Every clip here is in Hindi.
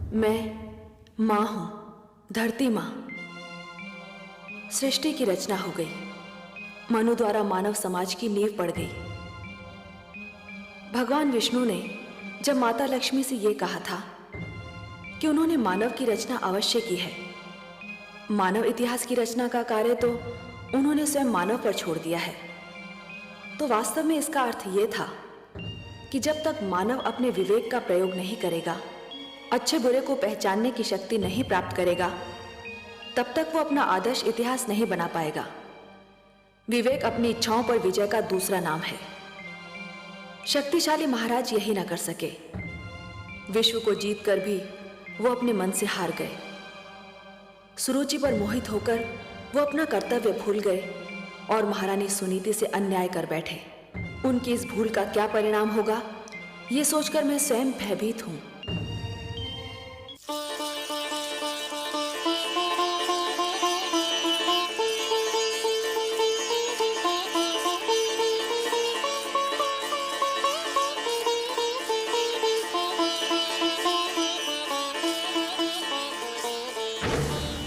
मैं माँ हूं, धरती माँ। सृष्टि की रचना हो गई, मनु द्वारा मानव समाज की नींव पड़ गई। भगवान विष्णु ने जब माता लक्ष्मी से यह कहा था कि उन्होंने मानव की रचना अवश्य की है, मानव इतिहास की रचना का कार्य तो उन्होंने स्वयं मानव पर छोड़ दिया है, तो वास्तव में इसका अर्थ यह था कि जब तक मानव अपने विवेक का प्रयोग नहीं करेगा, अच्छे बुरे को पहचानने की शक्ति नहीं प्राप्त करेगा, तब तक वो अपना आदर्श इतिहास नहीं बना पाएगा। विवेक अपनी इच्छाओं पर विजय का दूसरा नाम है। शक्तिशाली महाराज यही ना कर सके। विश्व को जीतकर भी वो अपने मन से हार गए। सुरुचि पर मोहित होकर वो अपना कर्तव्य भूल गए और महारानी सुनीति से अन्याय कर बैठे। उनकी इस भूल का क्या परिणाम होगा, ये सोचकर मैं स्वयं भयभीत हूं।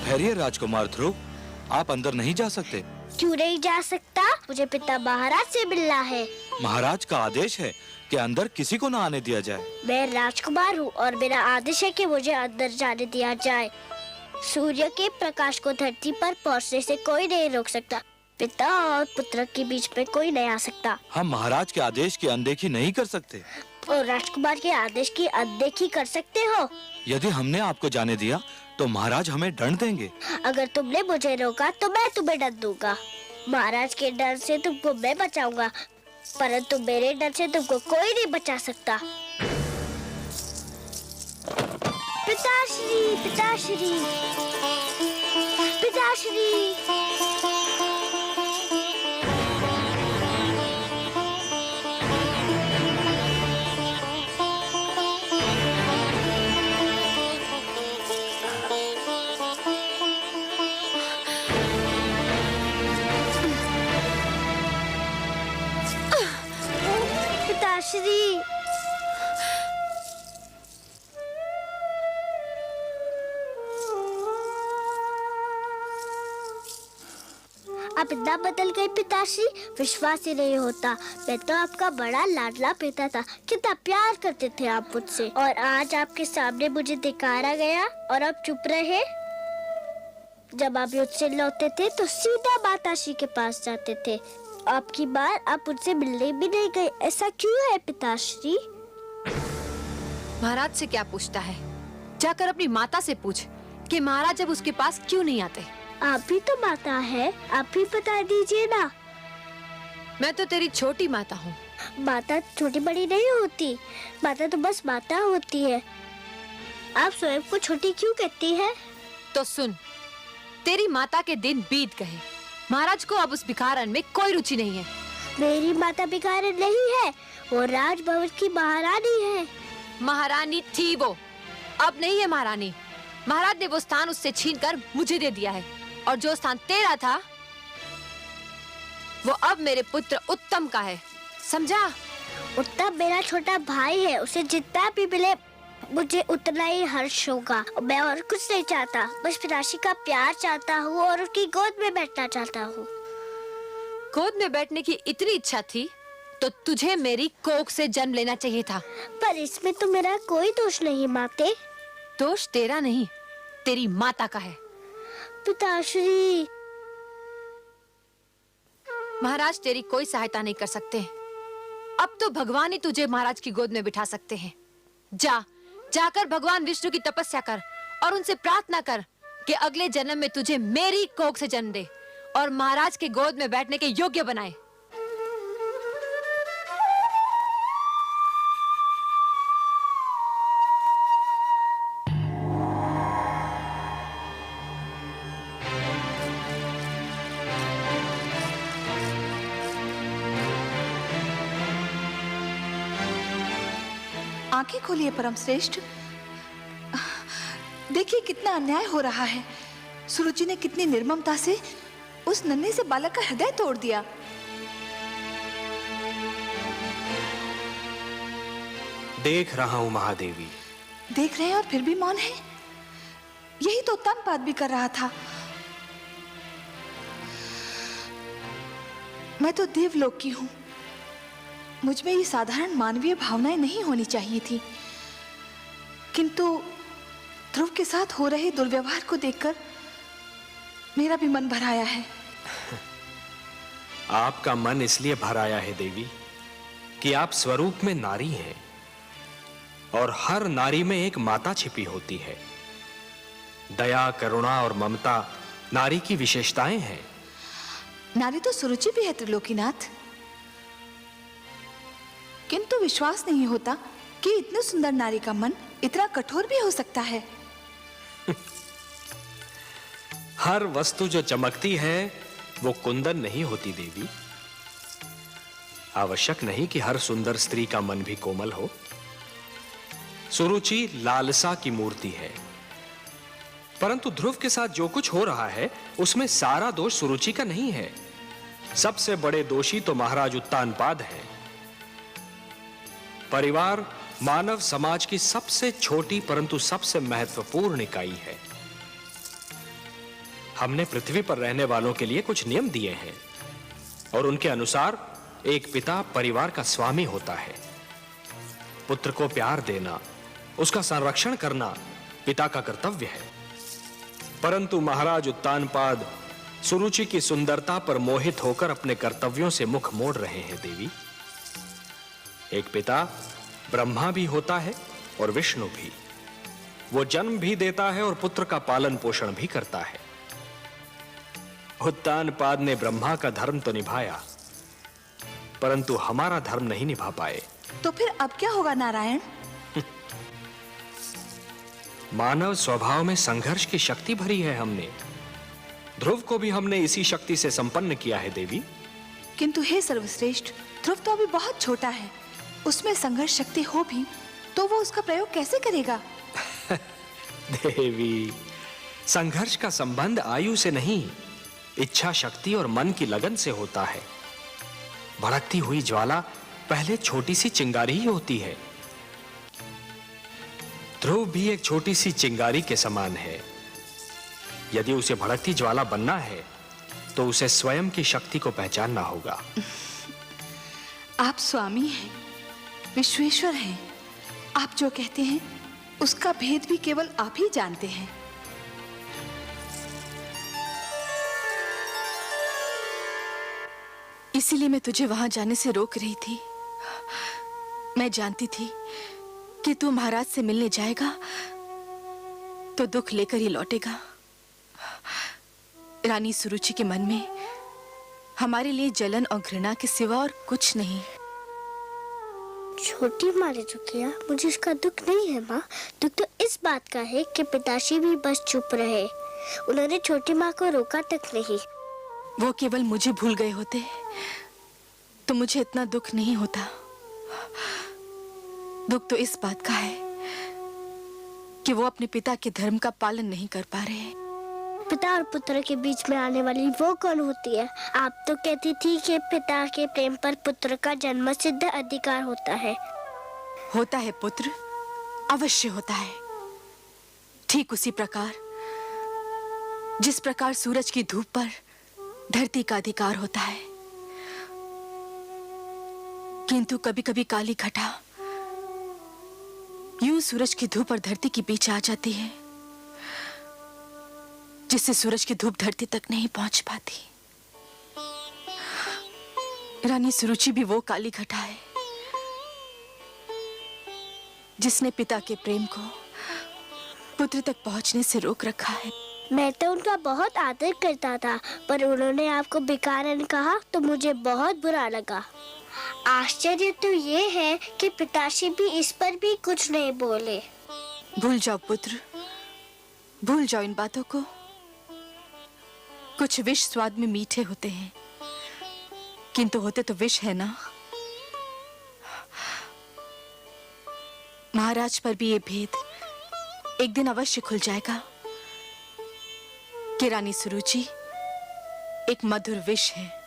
ठहरिए राजकुमार ध्रुव, आप अंदर नहीं जा सकते। क्यों नहीं जा सकता? मुझे पिता महाराज से मिलना है। महाराज का आदेश है कि अंदर किसी को न आने दिया जाए। मैं राजकुमार हूँ और मेरा आदेश है कि मुझे अंदर जाने दिया जाए। सूर्य के प्रकाश को धरती पर पहुँचने से कोई नहीं रोक सकता। पिता और पुत्र के बीच में कोई नहीं आ सकता। हम महाराज के आदेश की अनदेखी नहीं कर सकते। और राजकुमार के आदेश की अनदेखी कर सकते हो? यदि हमने आपको जाने दिया तो महाराज हमें दंड देंगे। अगर तुमने मुझे रोका तो मैं तुम्हें दंड दूंगा। महाराज के डर से तुमको मैं बचाऊंगा, परंतु मेरे डर से तुमको कोई नहीं बचा सकता। पिताश्री, पिताश्री, पिताश्री। पिताश्री, आप इतना बदल गए पिताश्री, विश्वास ही नहीं होता। मैं तो आपका बड़ा लाडला बेटा था, कितना प्यार करते थे आप मुझसे, और आज आपके सामने मुझे दिखाया गया और आप चुप रहे। जब आप युद्ध से लौटते थे तो सीधा माताश्री के पास जाते थे। आपकी बार आप उनसे मिलने भी नहीं गए, ऐसा क्यों है पिताश्री? महाराज से क्या पूछता है? जाकर अपनी माता से पूछ कि महाराज जब उसके पास क्यों नहीं आते। आप भी तो माता है, आप भी बता दीजिए ना। मैं तो तेरी छोटी माता हूँ। माता छोटी बड़ी नहीं होती, माता तो बस माता होती है। आप स्वयं को छोटी क्यों कहती है? तो सुन, तेरी माता के दिन बीत गए। महाराज को अब उस भिखारन में कोई रुचि नहीं है। मेरी माता भिखारन नहीं है, वो राजभवन की महारानी है। महारानी थी वो, अब नहीं है महारानी। महाराज ने वो स्थान उससे छीनकर मुझे दे दिया है, और जो स्थान तेरा था वो अब मेरे पुत्र उत्तम का है, समझा? उत्तम मेरा छोटा भाई है, उसे जितना भी मिले मुझे उतना ही हर्ष होगा। मैं और कुछ नहीं चाहता, बस पिताश्री का प्यार चाहता हूँ और उसकी गोद में बैठना चाहता हूँ। गोद में बैठने की इतनी इच्छा थी तो तुझे मेरी कोख से जन्म लेना चाहिए था। पर इसमें तो मेरा कोई दोष नहीं माते। दोष तेरा नहीं, तेरी माता का है। पिताश्री, महाराज तेरी कोई सहायता नहीं कर सकते। अब तो भगवान ही तुझे महाराज की गोद में बिठा सकते हैं। जाकर भगवान विष्णु की तपस्या कर और उनसे प्रार्थना कर कि अगले जन्म में तुझे मेरी कोख से जन्म दे और महाराज के गोद में बैठने के योग्य बनाए। आंखें खोलिए परम श्रेष्ठ, देखिए कितना अन्याय हो रहा है। सुरुचि ने कितनी निर्ममता से उस नन्हे से बालक का हृदय तोड़ दिया। देख रहा हूं महादेवी, देख रहे हैं और फिर भी मौन है। यही तो उत्तानपाद भी कर रहा था। मैं तो देवलोक की हूं, मुझ में ये साधारण मानवीय भावनाएं नहीं होनी चाहिए थी, किंतु ध्रुव के साथ हो रहे दुर्व्यवहार को देखकर मेरा भी मन भर आया है। आपका मन इसलिए भर आया है देवी कि आप स्वरूप में नारी हैं और हर नारी में एक माता छिपी होती है। दया, करुणा और ममता नारी की विशेषताएं हैं। नारी तो सुरुचि भी है त्रिलोकीनाथ, किंतु विश्वास नहीं होता कि इतने सुंदर नारी का मन इतना कठोर भी हो सकता है। हर वस्तु जो चमकती है वो कुंदन नहीं होती देवी। आवश्यक नहीं कि हर सुंदर स्त्री का मन भी कोमल हो। सुरुचि लालसा की मूर्ति है, परंतु ध्रुव के साथ जो कुछ हो रहा है उसमें सारा दोष सुरुचि का नहीं है। सबसे बड़े दोषी तो महाराज उत्तानपाद हैं। परिवार मानव समाज की सबसे छोटी परंतु सबसे महत्वपूर्ण इकाई है। हमने पृथ्वी पर रहने वालों के लिए कुछ नियम दिए हैं और उनके अनुसार एक पिता परिवार का स्वामी होता है। पुत्र को प्यार देना, उसका संरक्षण करना पिता का कर्तव्य है। परंतु महाराज उत्तानपाद सुरुचि की सुंदरता पर मोहित होकर अपने कर्तव्यों से मुख मोड़ रहे हैं देवी। एक पिता ब्रह्मा भी होता है और विष्णु भी। वो जन्म भी देता है और पुत्र का पालन पोषण भी करता है। उत्तानपाद ने ब्रह्मा का धर्म तो निभाया, परंतु हमारा धर्म नहीं निभा पाए। तो फिर अब क्या होगा नारायण? मानव स्वभाव में संघर्ष की शक्ति भरी है हमने। ध्रुव को भी हमने इसी शक्ति से संपन्न किया है देवी। किंतु हे सर्वश्रेष्ठ, ध्रुव तो अभी बहुत छोटा है, उसमें संघर्ष शक्ति हो भी तो वो उसका प्रयोग कैसे करेगा? देवी, संघर्ष का संबंध आयु से नहीं, इच्छा शक्ति और मन की लगन से होता है। भड़कती हुई ज्वाला पहले छोटी सी चिंगारी ही होती है। ध्रुव भी एक छोटी सी चिंगारी के समान है। यदि उसे भड़कती ज्वाला बनना है तो उसे स्वयं की शक्ति को पहचानना होगा। आप स्वामी हैं, विश्वेश्वर हैं। आप जो कहते हैं उसका भेद भी केवल आप ही जानते हैं। इसीलिए मैं तुझे वहां जाने से रोक रही थी। मैं जानती थी कि तू महाराज से मिलने जाएगा तो दुख लेकर ही लौटेगा। रानी सुरुचि के मन में हमारे लिए जलन और घृणा के सिवा और कुछ नहीं। छोटी माँ ने जो किया मुझे इसका दुख नहीं है माँ। दुख तो इस बात का है कि पिताश्री भी बस चुप रहे। उन्होंने छोटी माँ को रोका तक नहीं। वो केवल मुझे भूल गए होते तो मुझे इतना दुख नहीं होता। दुख तो इस बात का है कि वो अपने पिता के धर्म का पालन नहीं कर पा रहे। पिता और पुत्र के बीच में आने वाली वो कौन होती है? आप तो कहती थी कि पिता के प्रेम पर पुत्र का जन्म सिद्ध अधिकार होता है। होता है पुत्र, अवश्य होता है। ठीक उसी प्रकार जिस प्रकार सूरज की धूप पर धरती का अधिकार होता है। किंतु कभी कभी काली घटा यूं सूरज की धूप और धरती के बीच आ जाती है, जिससे सूरज की धूप धरती तक नहीं पहुंच पाती। रानी सुरुचि भी वो काली घटा है जिसने पिता के प्रेम को पुत्र तक पहुंचने से रोक रखा है। मैं तो उनका बहुत आदर करता था, पर उन्होंने आपको बेकारन कहा तो मुझे बहुत बुरा लगा। आश्चर्य तो ये है कि पिताश्री भी इस पर भी कुछ नहीं बोले। भूल जाओ पुत्र, भूल जाओ इन बातों को। कुछ विष स्वाद में मीठे होते हैं, किंतु होते तो विष है ना। महाराज पर भी ये भेद एक दिन अवश्य खुल जाएगा कि रानी सुरुचि एक मधुर विष है।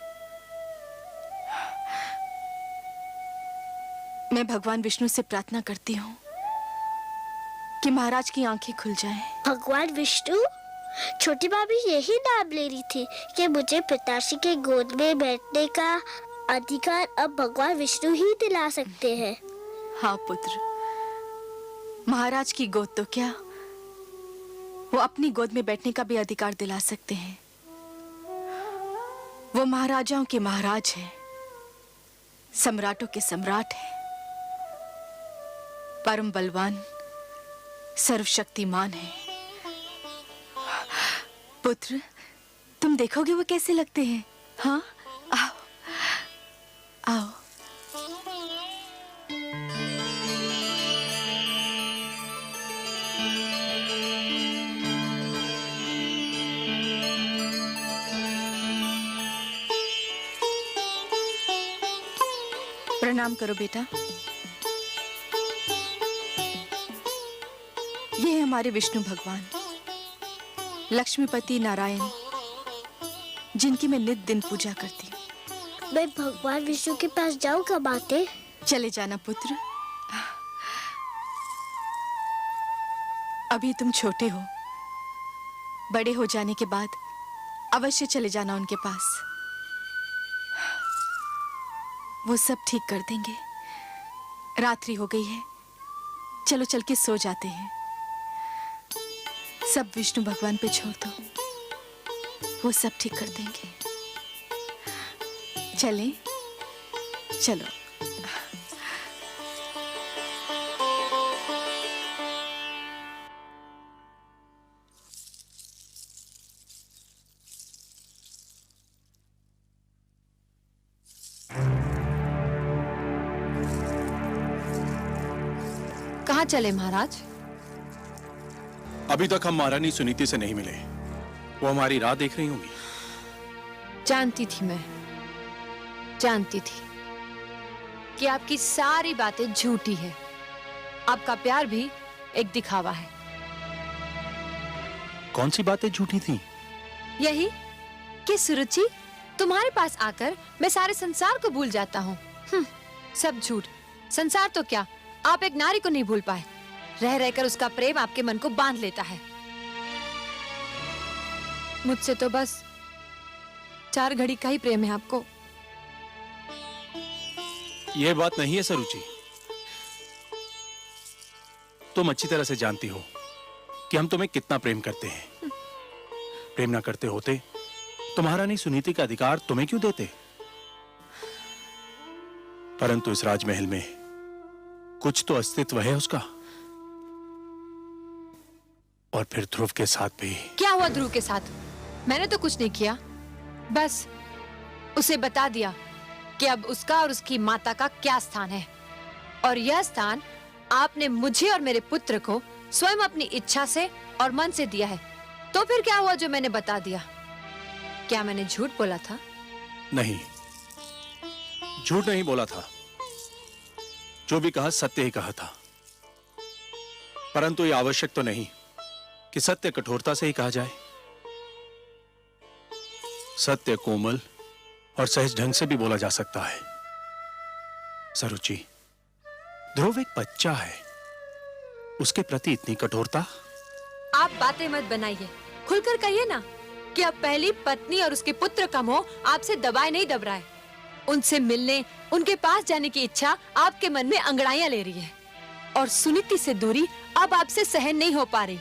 मैं भगवान विष्णु से प्रार्थना करती हूं कि महाराज की आंखें खुल जाएं। भगवान विष्णु, छोटी भाभी यही नाम ले रही थी कि मुझे पिताश्री के गोद में बैठने का अधिकार अब भगवान विष्णु ही दिला सकते हैं। हाँ पुत्र, महाराज की गोद तो क्या, वो अपनी गोद में बैठने का भी अधिकार दिला सकते हैं। वो महाराजाओं के महाराज हैं, सम्राटों के सम्राट हैं, परम बलवान, सर्वशक्तिमान है। पुत्र, तुम देखोगे वो कैसे लगते हैं? हाँ, आओ आओ। प्रणाम करो बेटा। ये है हमारे विष्णु भगवान, लक्ष्मीपति नारायण, जिनकी मैं नित दिन पूजा करती हूँ। मैं भगवान विष्णु के पास जाऊँ कब आते? चले जाना पुत्र, अभी तुम छोटे हो, बड़े हो जाने के बाद अवश्य चले जाना उनके पास, वो सब ठीक कर देंगे। रात्रि हो गई है, चलो चल के सो जाते हैं। सब विष्णु भगवान पे छोड़ दो, वो सब ठीक कर देंगे। चलें? चलो। कहाँ चले महाराज? अभी तक हम महारानी सुनीति से नहीं मिले। वो हमारी राह देख रही होंगी। जानती थी, मैं जानती थी कि आपकी सारी बातें झूठी है। आपका प्यार भी एक दिखावा है। कौन सी बातें झूठी थी? यही कि सुरुचि, तुम्हारे पास आकर मैं सारे संसार को भूल जाता हूँ। सब झूठ। संसार तो क्या, आप एक नारी को नहीं भूल पाए। रह रहकर उसका प्रेम आपके मन को बांध लेता है। मुझसे तो बस 4 घड़ी का ही प्रेम है आपको। यह बात नहीं है सरुचि। तुम अच्छी तरह से जानती हो कि हम तुम्हें कितना प्रेम करते हैं। प्रेम ना करते होते तो महारानी सुनीति का अधिकार तुम्हें क्यों देते? परंतु इस राजमहल में कुछ तो अस्तित्व है उसका। और फिर ध्रुव के साथ भी। क्या हुआ ध्रुव के साथ? मैंने तो कुछ नहीं किया, बस उसे बता दिया कि अब उसका और उसकी माता का क्या स्थान है। और यह स्थान आपने मुझे और मेरे पुत्र को स्वयं अपनी इच्छा से और मन से दिया है। तो फिर क्या हुआ जो मैंने बता दिया? क्या मैंने झूठ बोला था? नहीं, झूठ नहीं बोला था। जो भी कहा सत्य ही कहा था। परंतु यह आवश्यक तो नहीं कि सत्य कठोरता से ही कहा जाए। सत्य कोमल और सहज ढंग से भी बोला जा सकता है। सरुचि, ध्रुव एक बच्चा है, उसके प्रति इतनी कठोरता? आप बातें मत बनाइए, खुलकर कहिए ना कि अब पहली पत्नी और उसके पुत्र का मोह आपसे दबाए नहीं दब रहा है। उनसे मिलने, उनके पास जाने की इच्छा आपके मन में अंगड़ाइयां ले रही है। और सुनीति से दूरी अब आपसे सहन नहीं हो पा रही।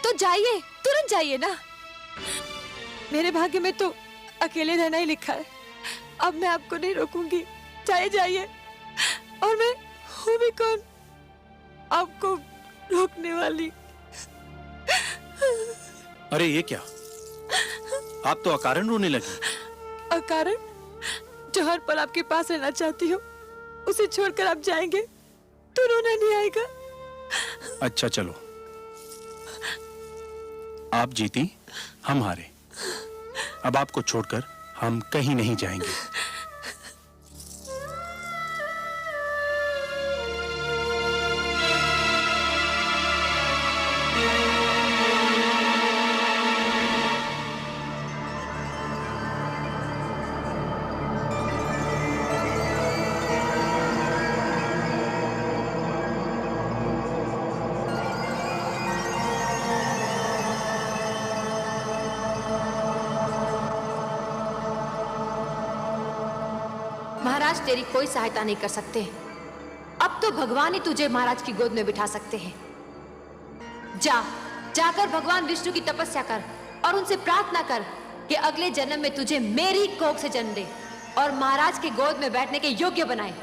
तो जाइए, तुरंत जाइए ना। मेरे भाग्य में तो अकेले रहना ही लिखा है। अब मैं आपको नहीं रोकूंगी। जाइए जाइए। और मैं हूँ भी कौन आपको रोकने वाली? अरे ये क्या, आप तो अकारण रोने लगी। अकारण? जो हर पल आपके पास रहना चाहती हो, उसे छोड़कर आप जाएंगे तो रोना नहीं आएगा? अच्छा चलो, आप जीती, हम हारे। अब आपको छोड़कर हम कहीं नहीं जाएंगे। महाराज तेरी कोई सहायता नहीं कर सकते। अब तो भगवान ही तुझे महाराज की गोद में बिठा सकते हैं। जाकर भगवान विष्णु की तपस्या कर और उनसे प्रार्थना कर कि अगले जन्म में तुझे मेरी कोख से जन्म दे और महाराज की गोद में बैठने के योग्य बनाए।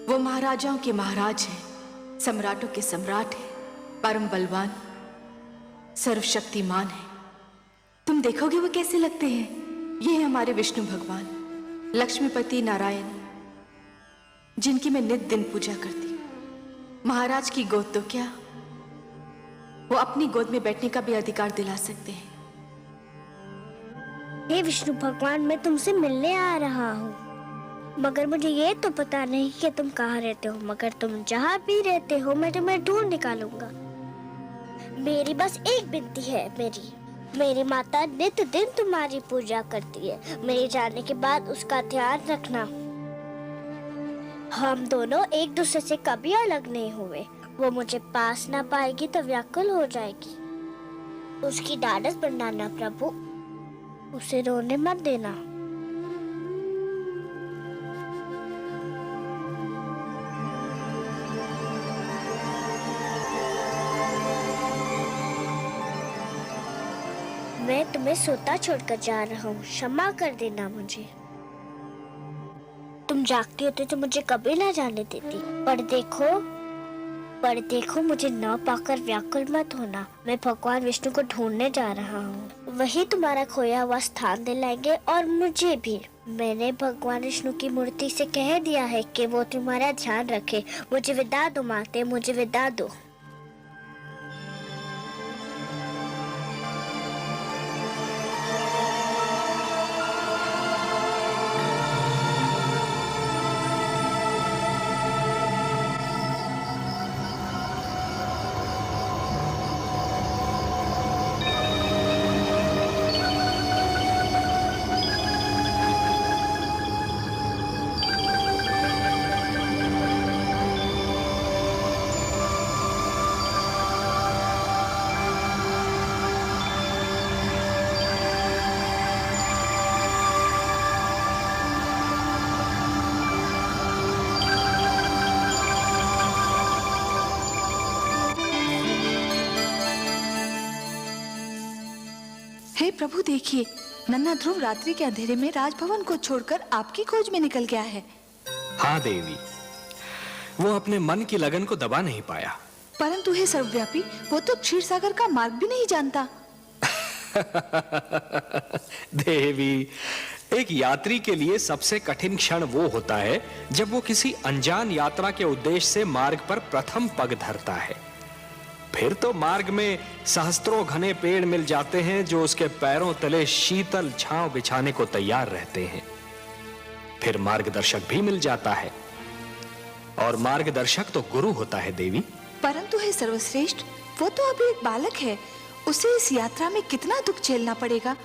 वो महाराजाओं के महाराज हैं, सम्राटों के सम्राट हैं, परम बलवान, सर्वशक्तिमान है। तुम देखोगे वो कैसे लगते हैं। ये है हमारे विष्णु भगवान, लक्ष्मीपति नारायण, जिनकी मैं नित दिन पूजा करती हूँ। महाराज की गोद तो क्या, वो अपनी गोद में बैठने का भी अधिकार दिला सकते हैं। हे विष्णु भगवान, मैं तुमसे मिलने आ रहा हूँ, मगर मुझे ये तो पता नहीं कि तुम कहाँ रहते हो। मगर तुम जहाँ भी रहते हो मैं तुम्हें ढूंढ निकालूंगा। मेरी बस एक विनती है, मेरी माता नित दिन तुम्हारी पूजा करती है। मेरे जाने के बाद उसका ध्यान रखना। हम दोनों एक दूसरे से कभी अलग नहीं हुए। वो मुझे पास ना पाएगी तो व्याकुल हो जाएगी। उसकी ढाढ़स बढ़ाना प्रभु, उसे रोने मत देना। मैं तुम्हें सोता छोड़कर जा रहा हूँ, क्षमा कर देना मुझे। तुम जागती होती तो मुझे कभी ना जाने देती। पर देखो मुझे न पाकर व्याकुल मत होना। मैं भगवान विष्णु को ढूंढने जा रहा हूँ। वही तुम्हारा खोया हुआ स्थान दिलाएंगे और मुझे भी। मैंने भगवान विष्णु की मूर्ति से कह दिया है कि वो तुम्हारा ध्यान रखे। मुझे विदा दो माते, मुझे विदा दो। हे प्रभु, देखिए नन्हा ध्रुव रात्रि के अंधेरे में राजभवन को छोड़कर आपकी खोज में निकल गया है। हाँ देवी, वो अपने मन की लगन को दबा नहीं पाया। परंतु हे सर्वव्यापी, वो तो क्षीर सागर का मार्ग भी नहीं जानता। देवी, एक यात्री के लिए सबसे कठिन क्षण वो होता है जब वो किसी अनजान यात्रा के उद्देश्य से मार्ग पर प्रथम पग धरता है। फिर तो मार्ग में सहस्त्रों घने पेड़ मिल जाते हैं जो उसके पैरों तले शीतल छांव बिछाने को तैयार रहते हैं। फिर मार्गदर्शक भी मिल जाता है, और मार्गदर्शक तो गुरु होता है देवी। परंतु हे सर्वश्रेष्ठ, वो तो अभी एक बालक है। उसे इस यात्रा में कितना दुख झेलना पड़ेगा।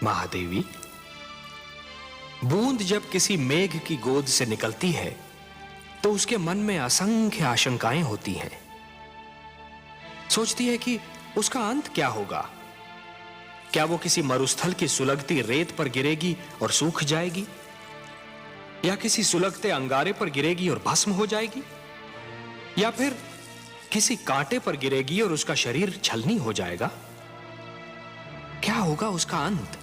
महादेवी, बूंद जब किसी मेघ की गोद से निकलती है तो उसके मन में असंख्य आशंकाएं होती हैं। सोचती है कि उसका अंत क्या होगा। क्या वो किसी मरुस्थल की सुलगती रेत पर गिरेगी और सूख जाएगी, या किसी सुलगते अंगारे पर गिरेगी और भस्म हो जाएगी, या फिर किसी कांटे पर गिरेगी और उसका शरीर छलनी हो जाएगा। क्या होगा उसका अंत।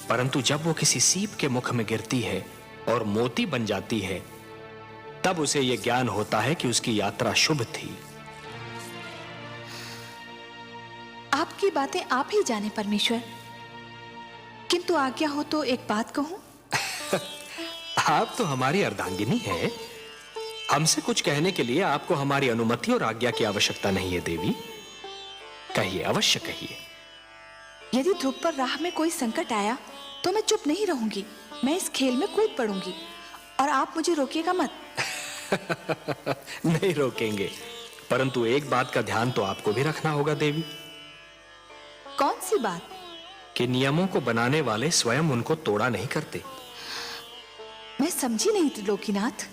परंतु जब वो किसी सीप के मुख में गिरती है और मोती बन जाती है, तब उसे यह ज्ञान होता है कि उसकी यात्रा शुभ थी। आपकी बातें आप ही जाने परमेश्वर, किंतु आज्ञा हो तो एक बात कहूं। आप तो हमारी अर्धांगिनी है, हमसे कुछ कहने के लिए आपको हमारी अनुमति और आज्ञा की आवश्यकता नहीं है देवी। कहिए, अवश्य कहिए। यदि ध्रुव पर राह में कोई संकट आया तो मैं चुप नहीं रहूंगी, मैं इस खेल में कूद पड़ूंगी और आप मुझे रोकिएगा मत। नहीं रोकेंगे, परंतु एक बात का ध्यान तो आपको भी रखना होगा देवी। कौन सी बात? कि नियमों को बनाने वाले स्वयं उनको तोड़ा नहीं करते। मैं समझी नहीं त्रिलोकीनाथ।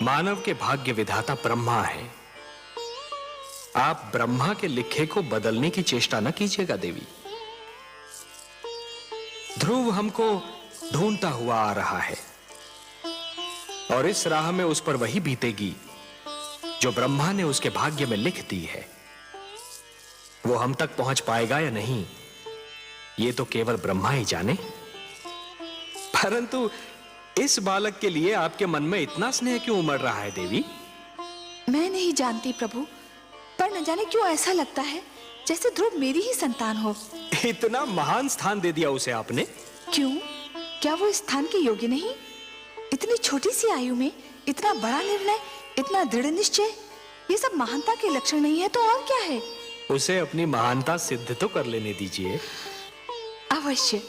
मानव के भाग्य विधाता ब्रह्मा है। आप ब्रह्मा के लिखे को बदलने की चेष्टा न कीजिएगा देवी। ध्रुव हमको ढूंढता हुआ आ रहा है और इस राह में उस पर वही बीतेगी जो ब्रह्मा ने उसके भाग्य में लिख दी है। वो हम तक पहुंच पाएगा या नहीं, ये तो केवल ब्रह्मा ही जाने। परंतु इस बालक के लिए आपके मन में इतना स्नेह क्यों उमड़ रहा है देवी? मैं नहीं जानती प्रभु, पर न जाने क्यों ऐसा लगता है जैसे ध्रुव मेरी ही संतान हो। इतना महान स्थान दे दिया उसे आपने। क्यों? क्या वो इस स्थान के योग्य नहीं? इतनी छोटी सी आयु में इतना बड़ा निर्णय, इतना दृढ़ निश्चय, ये सब महानता के लक्षण नहीं है तो और क्या है? उसे अपनी महानता सिद्ध तो कर लेने दीजिए। अवश्य,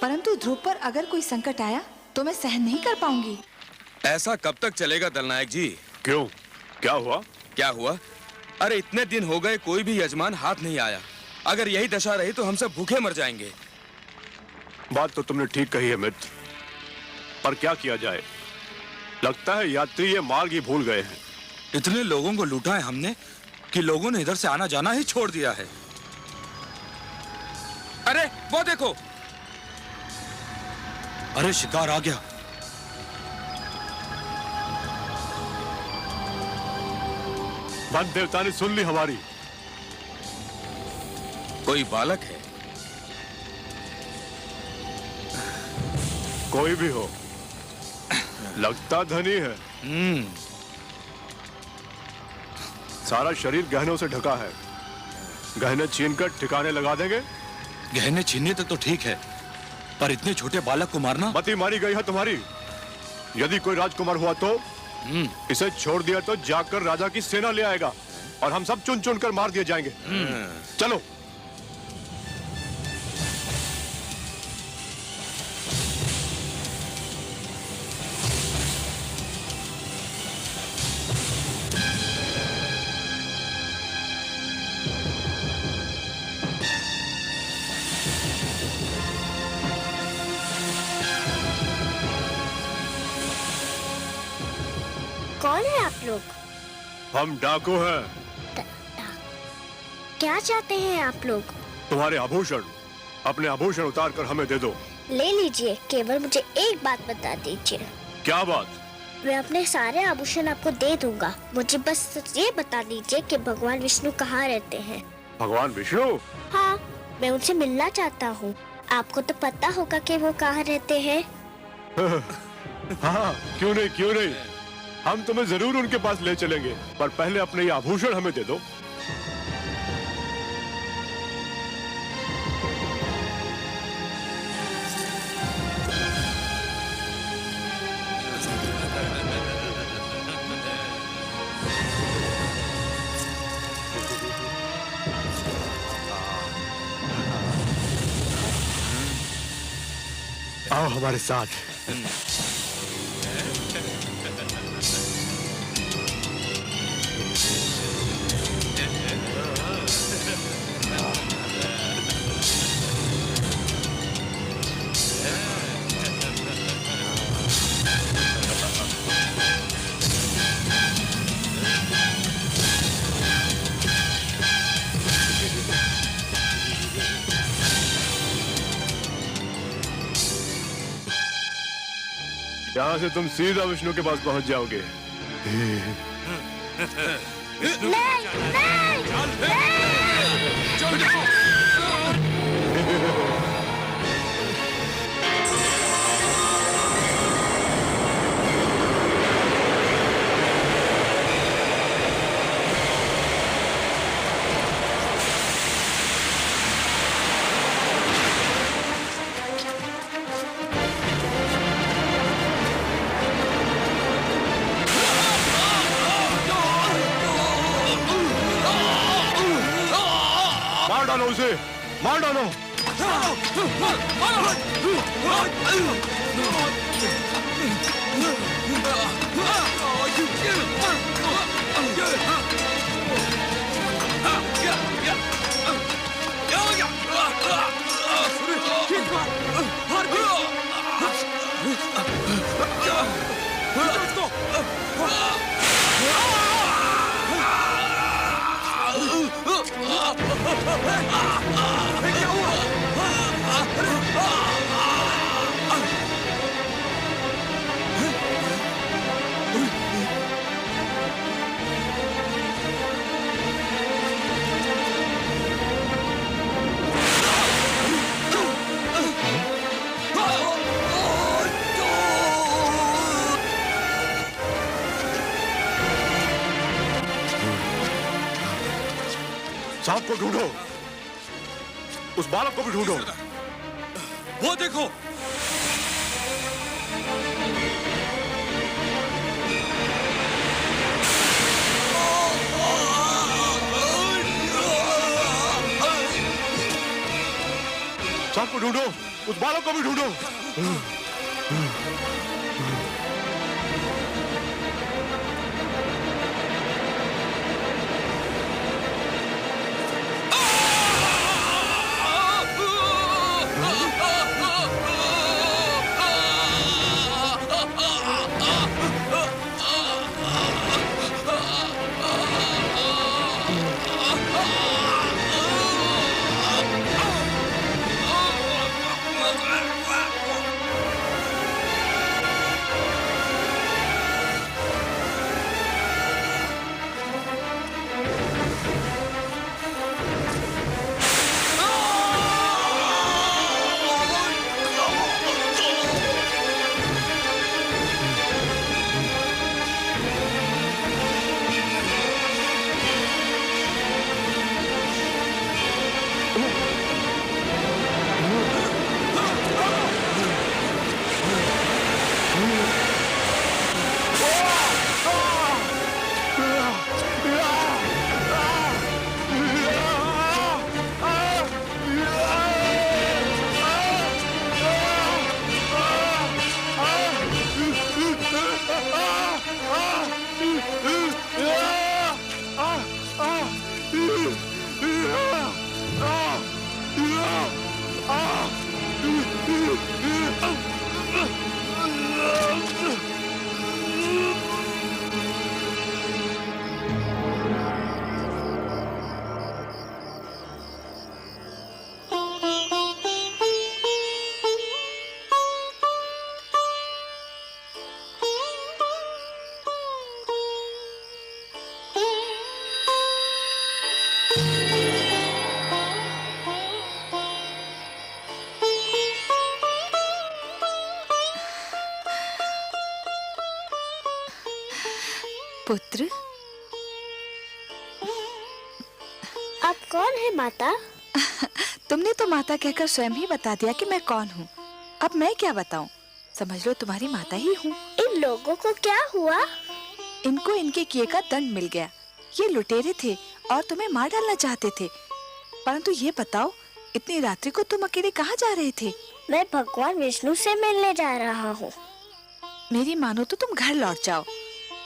परंतु ध्रुव पर अगर कोई संकट आया तो मैं सहन नहीं कर पाऊंगी। ऐसा कब तक चलेगा दलनायक जी? क्यों, क्या हुआ? क्या हुआ? अरे इतने दिन हो गए, कोई भी यजमान हाथ नहीं आया। अगर यही दशा रही तो हम सब भूखे मर जाएंगे। बात तो तुमने ठीक कही है मित्र, पर क्या किया जाए? लगता है यात्री ये मार्ग ही भूल गए हैं। इतने लोगों को लूटा है हमने कि लोगों ने इधर से आना जाना ही छोड़ दिया है। अरे वो देखो! अरे शिकार आ गया। वन देवता ने सुन ली हमारी। कोई बालक है। कोई भी हो, लगता धनी है। सारा शरीर गहनों से ढका है। गहने छीनकर ठिकाने लगा देंगे। गहने छीनने तक तो ठीक है, पर इतने छोटे बालक को मारना। मती मारी गई है तुम्हारी। यदि कोई राजकुमार हुआ तो इसे छोड़ दिया तो जाकर राजा की सेना ले आएगा और हम सब चुन चुन कर मार दिए जाएंगे। चलो। कौन है आप लोग? हम डाकू हैं। क्या चाहते हैं आप लोग? तुम्हारे आभूषण, अपने आभूषण उतार कर हमें दे दो। ले लीजिए, केवल मुझे एक बात बता दीजिए। क्या बात? मैं अपने सारे आभूषण आपको दे दूंगा, मुझे बस ये बता दीजिए कि भगवान विष्णु कहाँ रहते हैं। भगवान विष्णु? हाँ, मैं उनसे मिलना चाहता हूँ। आपको तो पता होगा कि वो कहाँ रहते हैं। हाँ, क्यों नहीं, क्यों नहीं। हम तुम्हें जरूर उनके पास ले चलेंगे, पर पहले अपने ये आभूषण हमें दे दो। आओ हमारे साथ। यहाँ से तुम सीधा विष्णु के पास पहुंच जाओगे। मार डालो उसे, मार डालो। सांप को ढूंढो, उस बालक को भी ढूंढो। वो देखो, सांप को ढूंढो, उस बालक को भी ढूंढो। पुत्र, आप कौन है माता? तुमने तो माता कहकर स्वयं ही बता दिया कि मैं कौन हूँ। अब मैं क्या बताऊं? समझ लो तुम्हारी माता ही हूँ। इन लोगों को क्या हुआ? इनको इनके किए का दंड मिल गया। ये लुटेरे थे और तुम्हें मार डालना चाहते थे। परंतु ये बताओ, इतनी रात्रि को तुम अकेले कहाँ जा रहे थे? मैं भगवान विष्णु से मिलने जा रहा हूँ। मेरी मानो तो तुम घर लौट जाओ,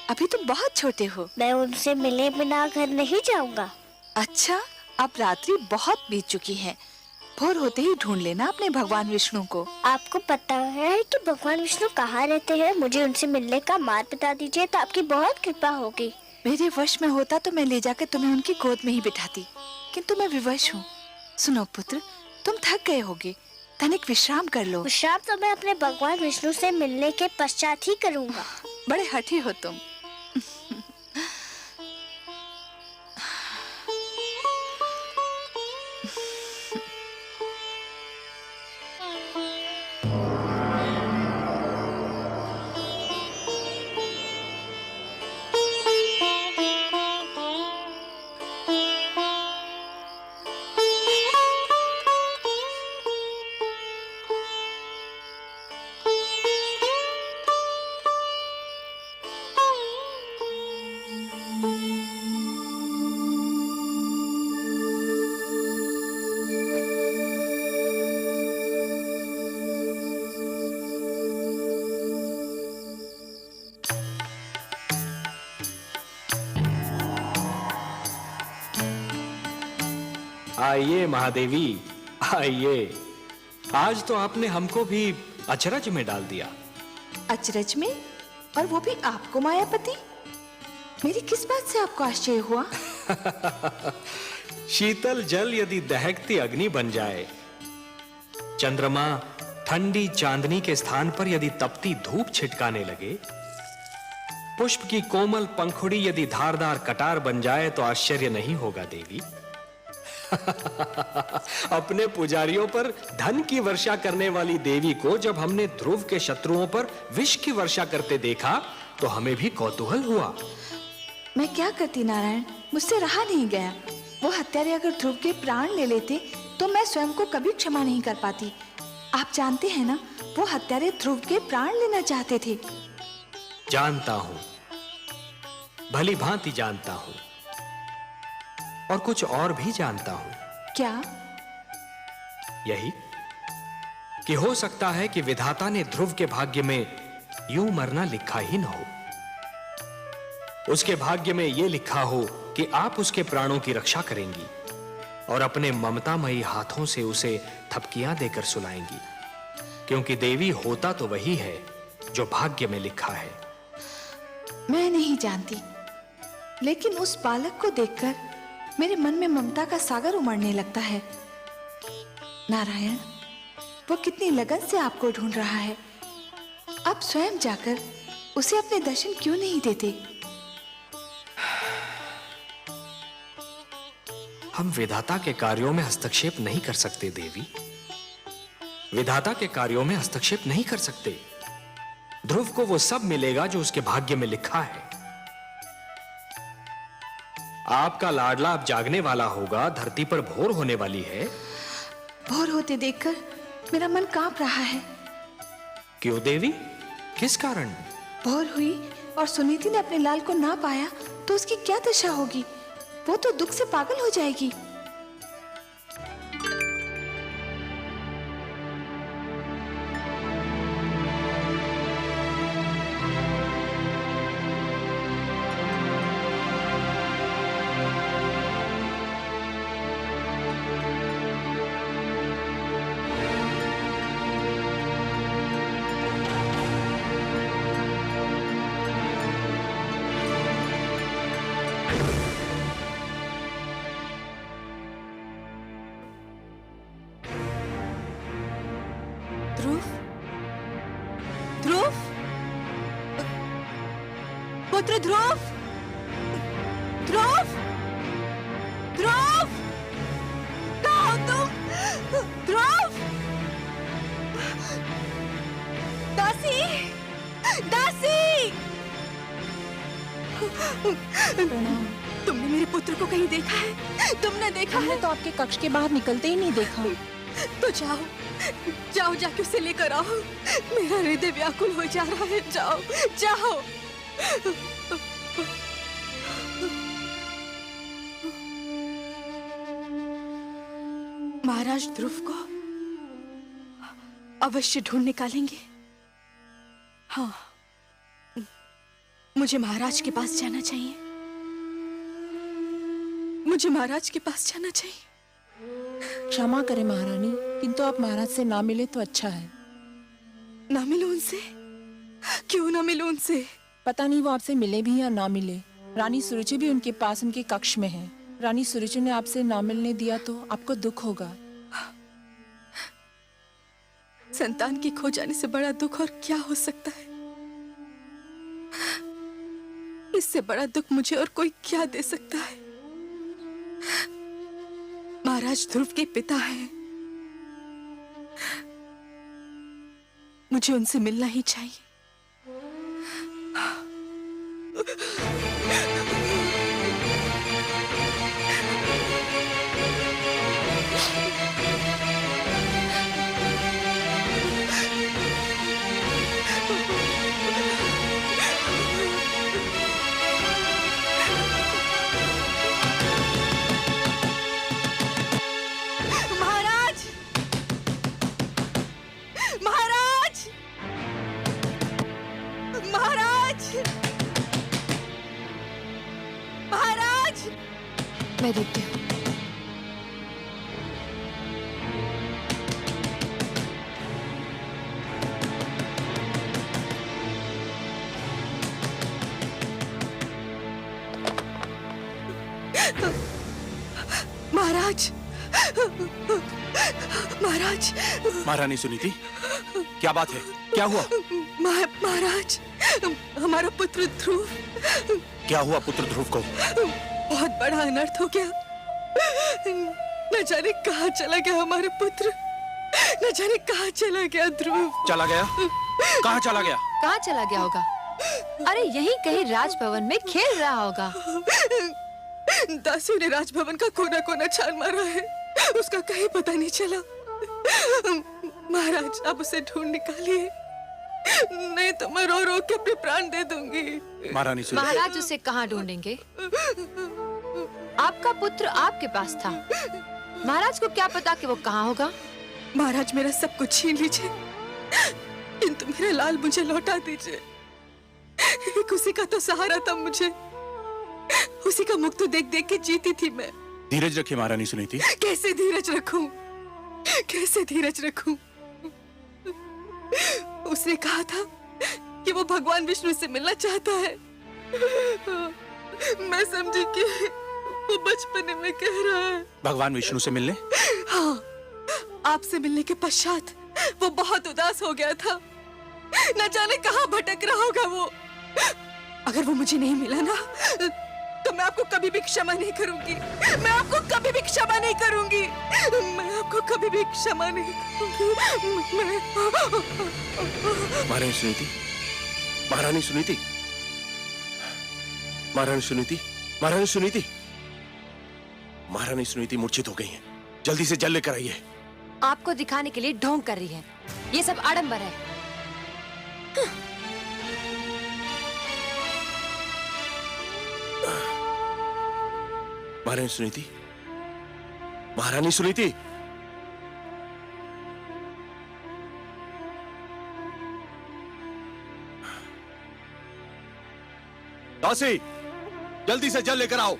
अभी तुम बहुत छोटे हो। मैं उनसे मिले बिना घर नहीं जाऊंगा। अच्छा, अब रात्रि बहुत बीत चुकी है। भोर होते ही ढूंढ लेना अपने भगवान विष्णु को। आपको पता है कि भगवान विष्णु कहाँ रहते हैं? मुझे उनसे मिलने का मार्ग बता दीजिए तो आपकी बहुत कृपा होगी। मेरे वश में होता तो मैं ले जाकर तुम्हें उनकी गोद में ही बिठाती, किंतु मैं विवश हूँ। सुनो पुत्र, तुम थक गए होगे, तनिक विश्राम कर लो। विश्राम तो मैं अपने भगवान विष्णु से मिलने के पश्चात ही करूँगा। बड़े हठी हो तुम। आइए महादेवी, आइए। आज तो आपने हमको भी अचरज में डाल दिया। अचरज में? और वो भी आपको मायापति? मेरी किस बात से आपको आश्चर्य हुआ? शीतल जल यदि दहकती अग्नि बन जाए, चंद्रमा ठंडी चांदनी के स्थान पर यदि तपती धूप छिटकाने लगे, पुष्प की कोमल पंखुड़ी यदि धारदार कटार बन जाए तो आश्चर्य नहीं होगा देवी। अपने पुजारियों पर धन की वर्षा करने वाली देवी को जब हमने ध्रुव के शत्रुओं पर विष की वर्षा करते देखा तो हमें भी कौतूहल हुआ। मैं क्या करती नारायण, मुझसे रहा नहीं गया। वो हत्यारे अगर ध्रुव के प्राण ले लेते तो मैं स्वयं को कभी क्षमा नहीं कर पाती। आप जानते हैं ना, वो हत्यारे ध्रुव के प्राण लेना चाहते थे। जानता हूं, भली भांति जानता हूं, और कुछ और भी जानता हूं। क्या? यही कि हो सकता है कि विधाता ने ध्रुव के भाग्य में यूं मरना लिखा ही न हो। उसके भाग्य में यह लिखा हो कि आप उसके प्राणों की रक्षा करेंगी और अपने ममतामयी हाथों से उसे थपकियां देकर सुलाएंगी, क्योंकि देवी होता तो वही है जो भाग्य में लिखा है। मैं नहीं जानती, लेकिन उस बालक को देखकर मेरे मन में ममता का सागर उमड़ने लगता है। नारायण, वो कितनी लगन से आपको ढूंढ रहा है। आप स्वयं जाकर उसे अपने दर्शन क्यों नहीं देते? हम विधाता के कार्यों में हस्तक्षेप नहीं कर सकते देवी। विधाता के कार्यों में हस्तक्षेप नहीं कर सकते। ध्रुव को वो सब मिलेगा जो उसके भाग्य में लिखा है। आपका लाडला अब जागने वाला होगा, धरती पर भोर होने वाली है। भोर होते देखकर मेरा मन कांप रहा है। क्यों देवी, किस कारण? भोर हुई और सुनीति ने अपने लाल को ना पाया तो उसकी क्या दशा होगी? वो तो दुख से पागल हो जाएगी। ध्रुव, पुत्र ध्रुव, ध्रुव, ध्रुव, कहाँ हो तुम? ध्रुव, दासी, दासी, तुमने मेरे पुत्र को कहीं देखा है? तुमने देखा है? तो आपके कक्ष के बाहर निकलते ही नहीं देखा। तो जाओ, जाओ जाके उसे लेकर आओ। मेरा हृदय व्याकुल हो जा रहा है। जाओ, जाओ। महाराज ध्रुव को अवश्य ढूंढ निकालेंगे। हाँ, मुझे महाराज के पास जाना चाहिए। मुझे महाराज के पास जाना चाहिए। क्षमा करें महारानी, किंतु आप महाराज से ना मिले तो अच्छा है। ना मिलो उनसे? क्यों ना मिलो उनसे? पता नहीं वो आपसे मिले भी या ना मिले। रानी सुरुचि भी उनके पास उनके कक्ष में है। रानी सुरुचि ने आपसे ना मिलने दिया तो आपको दुख होगा। संतान के खो जाने से बड़ा दुख और क्या हो सकता है? इससे बड़ा दुख मुझे और कोई क्या दे सकता है? महाराज ध्रुव के पिता हैं। मुझे उनसे मिलना ही चाहिए। मैं देखती हूँ। महाराज, महारानी सुनीति, क्या बात है? क्या हुआ? महाराज, हमारा पुत्र ध्रुव। क्या हुआ पुत्र ध्रुव को? बहुत बड़ा अनर्थ हो गया। न जाने कहाँ चला गया हमारा पुत्र, न जाने कहाँ चला गया ध्रुव। चला गया? कहाँ चला गया? कहाँ चला गया होगा? अरे यहीं कहीं राजभवन में खेल रहा होगा। दासियों ने राजभवन का कोना कोना छान मारा है, उसका कहीं पता नहीं चला। महाराज, आप उसे ढूंढ निकालिए, नहीं तो मैं रो रो के अपने प्राण दे दूंगी। महारानी सुनीति, महाराज उसे कहाँ ढूंढेंगे? आपका पुत्र आपके पास था, महाराज को क्या पता कि वो कहाँ होगा? महाराज, मेरा सब कुछ छीन लीजिए, किंतु मेरा लाल मुझे लौटा दीजिए। एक उसी का तो सहारा था मुझे, उसी का मुख तो देख देख के जीती थी मैं। धीरज रखिए महारानी सुनीति। कैसे धीरज रखूं? कैसे धीरज रखूं? उसने कहा था कि वो भगवान विष्णु से मिलना चाहता है। मैं समझी कि वो बचपने में कह रहा है। भगवान विष्णु से मिलने? हाँ, आपसे मिलने के पश्चात वो बहुत उदास हो गया था, न जाने कहाँ भटक रहा होगा वो। अगर वो मुझे नहीं मिला ना, तो मैं आपको कभी भी क्षमा नहीं करूंगी। मैं आपको कभी भी क्षमा नहीं करूंगी। मैं आपको कभी भी क्षमा नहीं करूंगी। महारानी सुनीति, महारानी सुनीति, महारानी सुनीति, महारानी सुनीति, महारानी सुनीति मूर्छित हो गई हैं। जल्दी से जल लेकर आइए। आपको दिखाने के लिए ढोंग कर रही है, ये सब आडंबर है। महारानी सुनीति, महारानी सुनीति, दासी, जल्दी से जल लेकर आओ।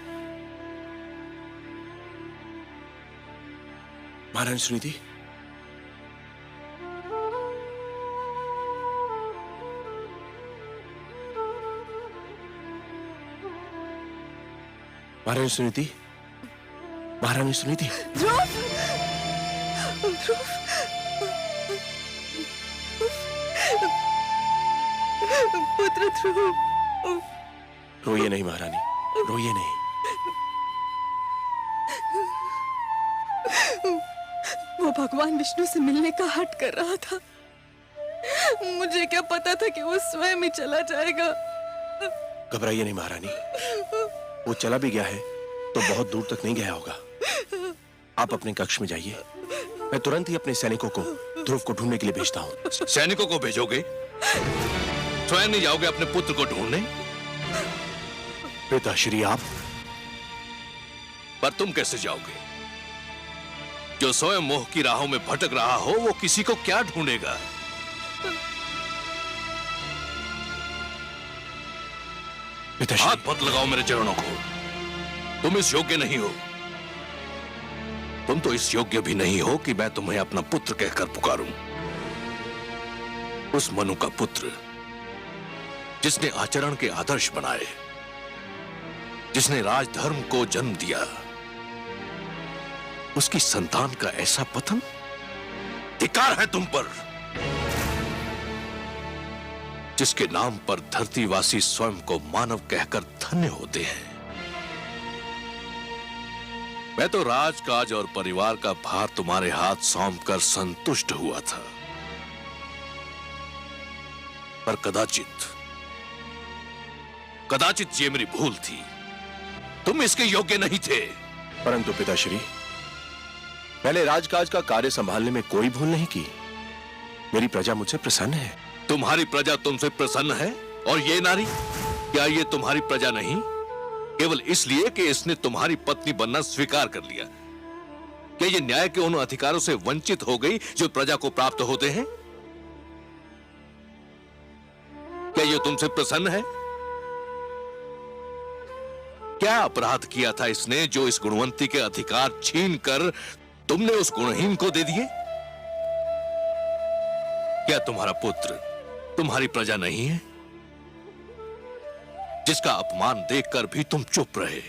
महारानी सुनीति, महारानी सुनीति, महारानी सुनीति, ध्रुव, ध्रुव, पुत्र ध्रुव। रोइए नहीं महारानी, रोइए नहीं। वो भगवान विष्णु से मिलने का हट कर रहा था। मुझे क्या पता था कि वो स्वयं ही चला जाएगा। घबराइए नहीं महारानी, वो चला भी गया है तो बहुत दूर तक नहीं गया होगा। आप अपने कक्ष में जाइए, मैं तुरंत ही अपने सैनिकों को ध्रुव को ढूंढने के लिए भेजता हूँ। सैनिकों को भेजोगे? स्वयं नहीं जाओगे अपने पुत्र को ढूंढने? पिताश्री आप? पर तुम कैसे जाओगे? जो स्वयं मोह की राहों में भटक रहा हो वो किसी को क्या ढूंढेगा? पिताश्री, हाथ मत लगाओ मेरे चरणों को। तुम इस योग्य नहीं हो। तुम तो इस योग्य भी नहीं हो कि मैं तुम्हें अपना पुत्र कहकर पुकारूं। उस मनु का पुत्र जिसने आचरण के आदर्श बनाए, जिसने राजधर्म को जन्म दिया, उसकी संतान का ऐसा पतन? धिक्कार है तुम पर, जिसके नाम पर धरतीवासी स्वयं को मानव कहकर धन्य होते हैं। मैं तो राजकाज और परिवार का भार तुम्हारे हाथ सौंपकर संतुष्ट हुआ था, पर कदाचित ये मेरी भूल थी। तुम इसके योग्य नहीं थे। परंतु पिताश्री, मैंने राजकाज का कार्य संभालने में कोई भूल नहीं की। मेरी प्रजा मुझसे प्रसन्न है। तुम्हारी प्रजा तुमसे प्रसन्न है? और ये नारी, क्या ये तुम्हारी प्रजा नहीं? केवल इसलिए कि इसने तुम्हारी पत्नी बनना स्वीकार कर लिया। क्या ये न्याय के उन अधिकारों से वंचित हो गई जो प्रजा को प्राप्त होते हैं? क्या ये तुमसे प्रसन्न है? क्या अपराध किया था इसने जो इस गुणवंती के अधिकार छीनकर तुमने उस गुणहीन को दे दिए? क्या तुम्हारा पुत्र तुम्हारी प्रजा नहीं है, जिसका अपमान देखकर भी तुम चुप रहे?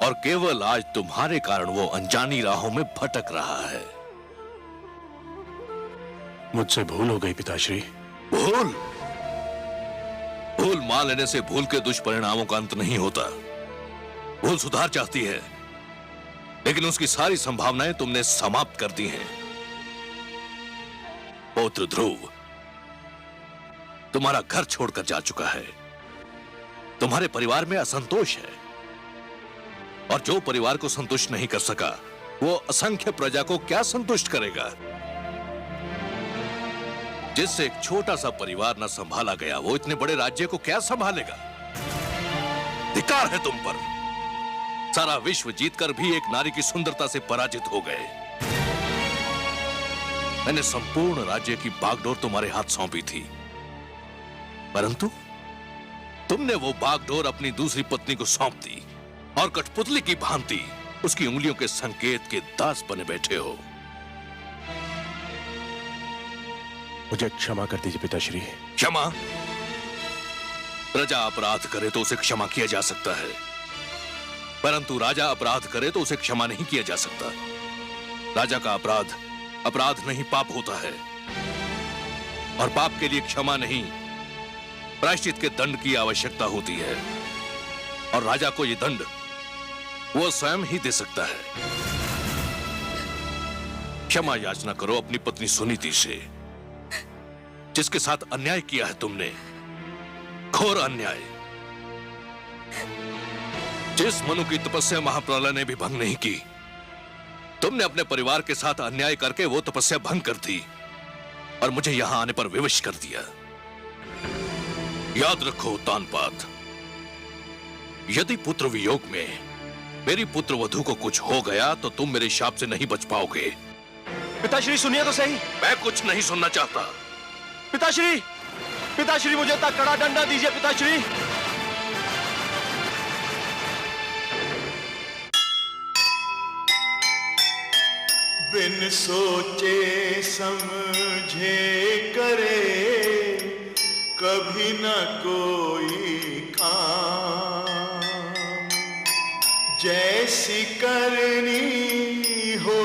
और केवल आज तुम्हारे कारण वो अनजानी राहों में भटक रहा है। मुझसे भूल हो गई पिताश्री। भूल? भूल मान लेने से भूल के दुष्परिणामों का अंत नहीं होता। भूल सुधार चाहती है, लेकिन उसकी सारी संभावनाएं तुमने समाप्त कर दी हैं। पौत्र ध्रुव तुम्हारा घर छोड़कर जा चुका है। तुम्हारे परिवार में असंतोष है, और जो परिवार को संतुष्ट नहीं कर सका वो असंख्य प्रजा को क्या संतुष्ट करेगा। जिससे एक छोटा सा परिवार न संभाला गया, वो इतने बड़े राज्य को क्या संभालेगा। धिक्कार है तुम पर। सारा विश्व जीतकर भी एक नारी की सुंदरता से पराजित हो गए। मैंने संपूर्ण राज्य की बागडोर तुम्हारे हाथ सौंपी थी, परंतु तुमने वो बागडोर अपनी दूसरी पत्नी को सौंप दी और कठपुतली की भांति उसकी उंगलियों के संकेत के दास बने बैठे हो। मुझे क्षमा कर दीजिए पिताश्री। क्षमा? प्रजा अपराध करे तो उसे क्षमा किया जा सकता है, परंतु राजा अपराध करे तो उसे क्षमा नहीं किया जा सकता। राजा का अपराध अपराध नहीं पाप होता है, और पाप के लिए क्षमा नहीं प्रायश्चित के दंड की आवश्यकता होती है, और राजा को यह दंड वो स्वयं ही दे सकता है। क्षमा याचना करो अपनी पत्नी सुनीति से, जिसके साथ अन्याय किया है तुमने, घोर अन्याय। जिस मनु की तपस्या महाप्रलय ने भी भंग नहीं की, तुमने अपने परिवार के साथ अन्याय करके वो तपस्या भंग कर दी और मुझे यहां आने पर विवश कर दिया। याद रखो तानपात, यदि पुत्र वियोग में मेरी पुत्र वधू को कुछ हो गया तो तुम मेरे शाप से नहीं बच पाओगे। पिताश्री सुनिए तो सही। मैं कुछ नहीं सुनना चाहता। पिताश्री, पिताश्री मुझे इतना कड़ा डंडा दीजिए पिताश्री। बिन सोचे समझे करे कभी न कोई काम, जैसी करनी हो